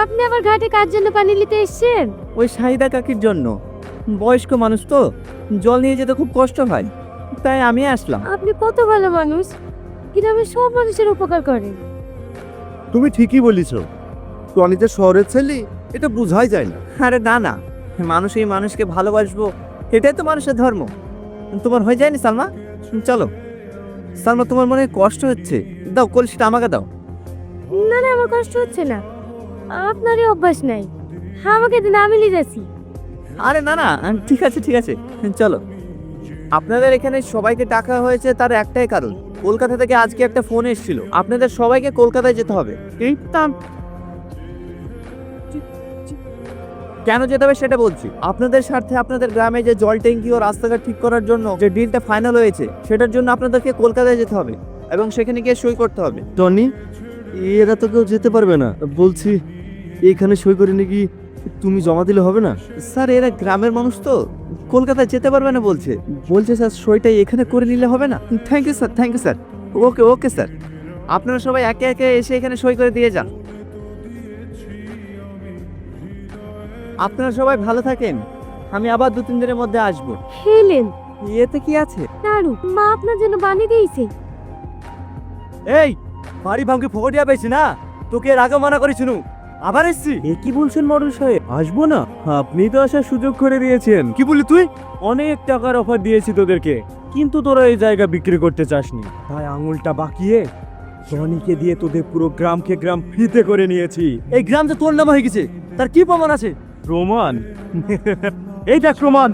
আপনি আবার ঘাটে কার জন্য পানি নিতে এসেছেন? ওই শাহিদা কাকির জন্য। বয়স্ক মানুষ তো, জল নিয়ে যেতে খুব কষ্ট হয়, তাই আমি আসলাম। আপনি কত ভালো মানুষ, গ্রামের সব মানুষের উপকার করেন। তুমি ঠিকই বলিছ, টনি যে শহরের ছেলে এটা বোঝাই যায় না। আরে না না, মানুষ এই মানুষকে ভালোবাসবো, এটাই তো মানুষের ধর্ম। তোমার হয়ে যায়নি সালমা? চলো। সালমা, তোমার মনে হয় কষ্ট হচ্ছে, দাও কলসিটা আমাকে দাও। না না, আমার কষ্ট হচ্ছে না, আপনারই অভ্যাস নাই। আমাকে দিন, আমি নিয়ে যাচ্ছি। আরে না না, ঠিক আছে ঠিক আছে, চলো। আপনাদের এখানে সবাইকে ডাকা হয়েছে তার একটাই কারণ, কলকাতা থেকে আজকে একটা ফোন এসেছিল, আপনাদের সবাইকে কলকাতায় যেতে হবে। কেন যেতে হবে সেটা বলছি। আপনাদের স্বার্থে আপনাদের গ্রামে যে জল ট্যাঙ্কি ও রাস্তাঘাট ঠিক করার জন্য যে ডিলটা ফাইনাল হয়েছে, সেটার জন্য আপনাদেরকে কলকাতায় যেতে হবে এবং সেখানে গিয়ে সই করতে হবে। টনি, এরা তো কেউ যেতে পারবে না। বলছি, এখানে সই করে নাকি তুমি জমা দিলে হবে না? স্যার, এরা গ্রামের মানুষ তো, কলকাতায় যেতে পারবে না বলছে। স্যার সইটাই এখানে করে নিলে হবে না? Thank you sir, thank you sir. Okay okay sir, আপনারা সবাই একে একে এসে এখানে সই করে দিয়ে যান। আপনারা সবাই ভালো থাকেন, আমি আবার 2-3 দিনের মধ্যে আসবো। খেলেন? এতে কি আছে? নাড়ু, মা আপনার জন্য বানিয়ে দিয়েছে। এই বাড়ি ভাঙকে ফোকটিয়া পেয়েছি না, তোকে এর আগে মানা করেছিল, আবার এসছি। এ কি বলছেন মডেল সাহেব? আসবো না? আপনি তো আসার সুযোগ করে দিয়েছেন। কি বললি তুই? অনেক টাকার অফার দিয়েছি তোদেরকে, কিন্তু তোরা এই জায়গা বিক্রি করতে চাসনি, তাই আঙুলটা বাকিয়ে টনিকে দিয়ে তোদের পুরো গ্রামকে গ্রাম ফ্রিতে করে নিয়েছি। এই গ্রাম তো তোর নামে হয়ে গেছে, তার কি প্রমাণ আছে? প্রমাণ? এইটা প্রমাণ।